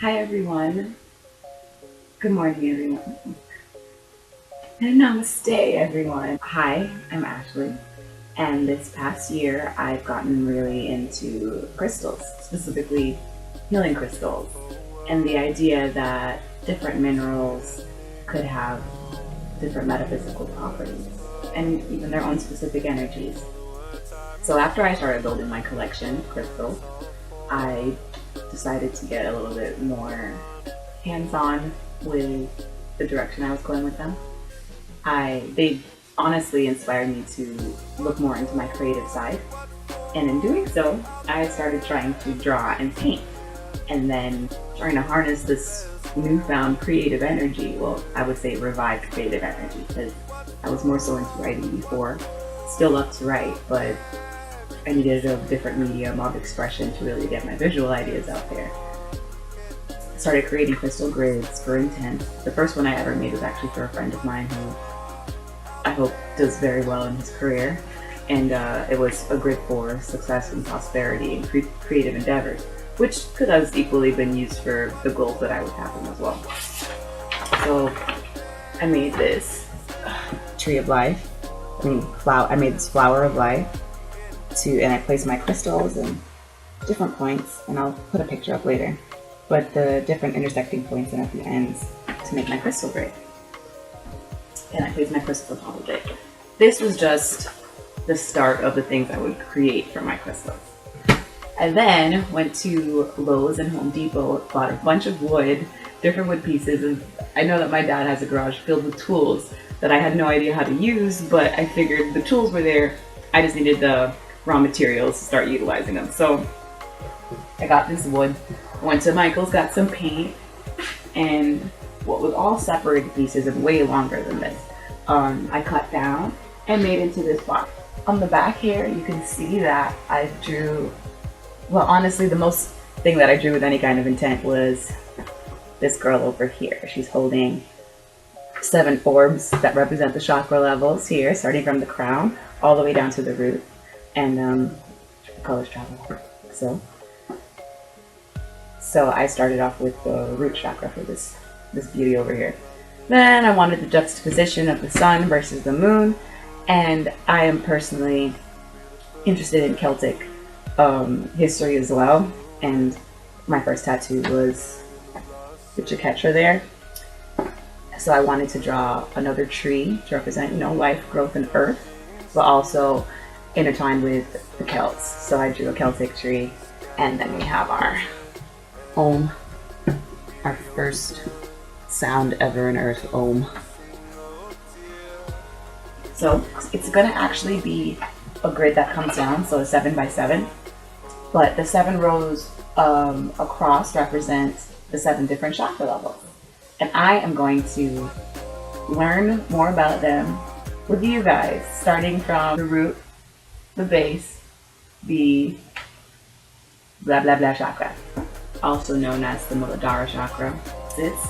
Hi everyone. Good morning everyone. And namaste everyone. Hi, I'm Ashley. And this past year I've gotten really into crystals, specifically healing crystals. And the idea that different minerals could have different metaphysical properties and even their own specific energies. So after I started building my collection of crystals, I decided to get a little bit more hands-on with the direction I was going with them. They honestly inspired me to look more into my creative side, and in doing so, I started trying to draw and paint, and then trying to harness this newfound creative energy. Well, I would say revived creative energy, because I was more so into writing before. Still love to write, but I needed a different medium of expression to really get my visual ideas out there. I started creating crystal grids for intent. The first one I ever made was actually for a friend of mine who I hope does very well in his career. And it was a grid for success and prosperity and creative endeavors, which could have equally been used for the goals that I was having as well. So I made this tree of life. I made this flower of life. And I placed my crystals in different points, and I'll put a picture up later, but the different intersecting points and at the ends to make my crystal grid. And I placed my crystal on top of it. This was just the start of the things I would create from my crystals. I then went to Lowe's and Home Depot, bought a bunch of wood, different wood pieces, and I know that my dad has a garage filled with tools that I had no idea how to use, but I figured the tools were there, I just needed the raw materials to start utilizing them. So I got this wood, went to Michael's, got some paint, and what was all separated pieces and way longer than this, I cut down and made into this box. On the back here, you can see that I drew, well, honestly, the most thing that I drew with any kind of intent was this girl over here. She's holding 7 orbs that represent the chakra levels here, starting from the crown all the way down to the root. And the colors travel. So I started off with the root chakra for this beauty over here. Then I wanted the juxtaposition of the sun versus the moon, and I am personally interested in Celtic history as well. And my first tattoo was the chakra there. So I wanted to draw another tree to represent, life, growth, and earth, but also intertwined with the Celts. So I drew a Celtic tree, and then we have our Om, our first sound ever in Earth, Om. So it's gonna actually be a grid that comes down, so a 7 by 7, but the 7 rows across represent the 7 different chakra levels. And I am going to learn more about them with you guys, starting from the root, the base, the blah blah blah chakra, also known as the Muladhara chakra, sits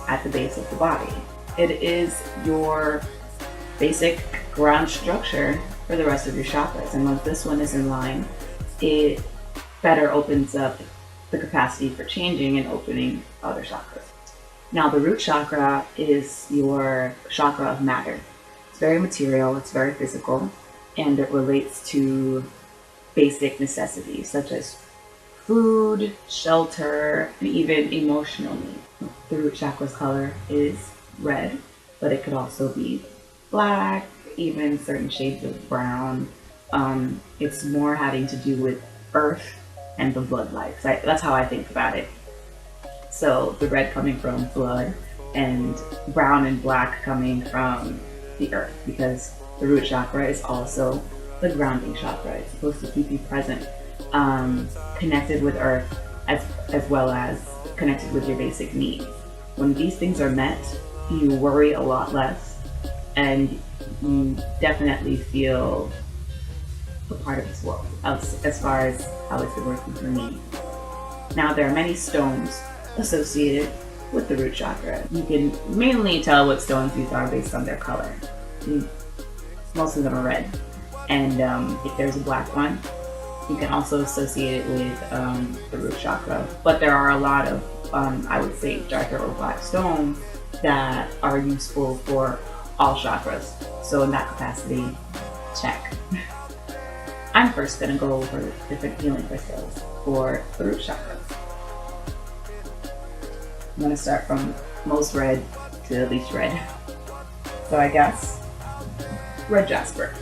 at the base of the body. It is your basic ground structure for the rest of your chakras, and once this one is in line, it better opens up the capacity for changing and opening other chakras. Now the root chakra is your chakra of matter. It's very material, it's very physical, and it relates to basic necessities such as food, shelter, and even emotional needs. The root chakra's color is red, but it could also be black, even certain shades of brown. It's more having to do with earth and the blood life. That's how I think about it. So the red coming from blood, and brown and black coming from the earth, because the root chakra is also the grounding chakra. It's supposed to keep you present, connected with earth, as well as connected with your basic needs. When these things are met, you worry a lot less, and you definitely feel a part of this world, as far as how it's been working for me. Now, there are many stones associated with the root chakra. You can mainly tell what stones these are based on their color. Most of them are red, and if there's a black one, you can also associate it with the root chakra. But there are a lot of I would say darker or black stones that are useful for all chakras. So in that capacity, check. I'm first going to go over different healing crystals for the root chakra. I'm going to start from most red to least red. So I guess red jasper.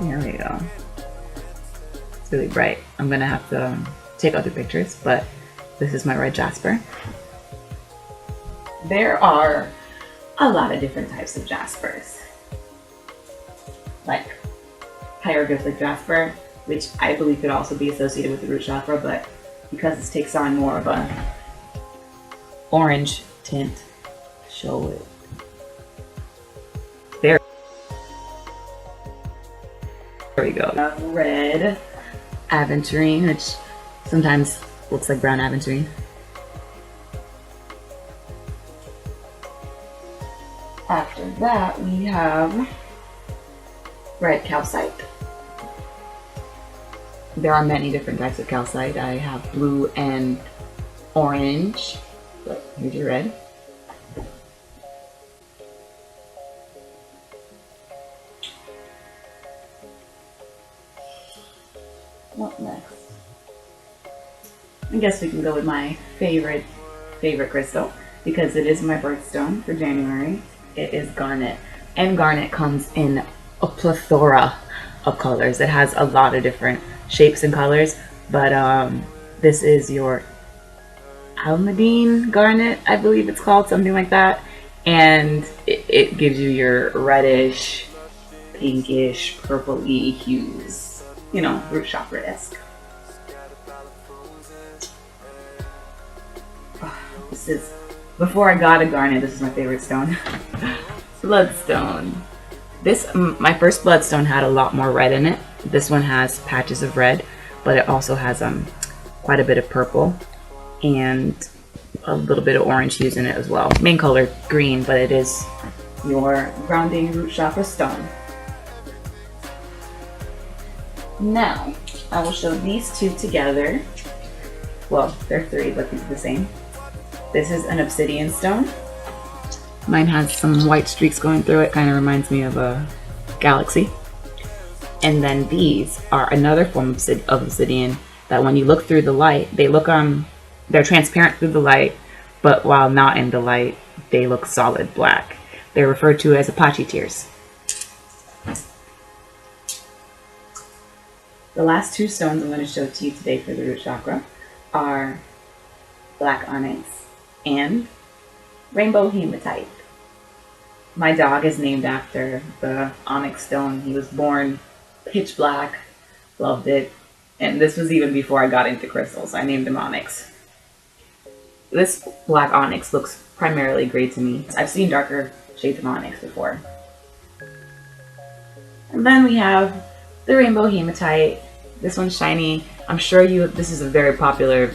There we go. It's really bright. I'm going to have to take other pictures, but this is my red jasper. There are a lot of different types of jaspers, like hieroglyphic jasper, which I believe could also be associated with the root chakra, but because this takes on more of a orange tint, show it. There we go. Red aventurine, which sometimes looks like brown aventurine. After that, we have red calcite. There are many different types of calcite. I have blue and orange, but here's your red. What next? I guess we can go with my favorite crystal, because it is my birthstone for January. It is garnet, and garnet comes in a plethora of colors. It has a lot of different shapes and colors, but this is your almandine garnet, I believe it's called, something like that, and it gives you your reddish, pinkish, purpley hues, you know, root chakra-esque. This is, before I got a garnet, this is my favorite stone. Bloodstone. This, my first bloodstone had a lot more red in it. This one has patches of red, but it also has quite a bit of purple and a little bit of orange hues in it as well. Main color green, but it is your grounding root chakra stone. Now, I will show these two together. Well, they're three, but these are the same. This is an obsidian stone. Mine has some white streaks going through it, kind of reminds me of a galaxy. And then these are another form of obsidian that when you look through the light, they look they're transparent through the light, but while not in the light, they look solid black. They're referred to as Apache tears. The last two stones I'm going to show to you today for the root chakra are black onyx and rainbow hematite. My dog is named after the onyx stone. He was born pitch black, loved it, and this was even before I got into crystals. I named him Onyx. This black onyx looks primarily gray to me. I've seen darker shades of onyx before. And then we have the rainbow hematite. This one's shiny. I'm sure this is a very popular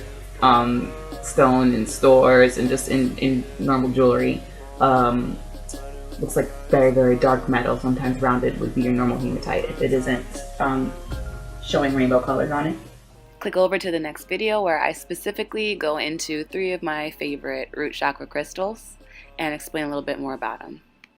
stone in stores and just in normal jewelry. Looks like very, very dark metal. Sometimes rounded would be your normal hematite if it isn't showing rainbow colors on it. Click over to the next video where I specifically go into 3 of my favorite root chakra crystals and explain a little bit more about them.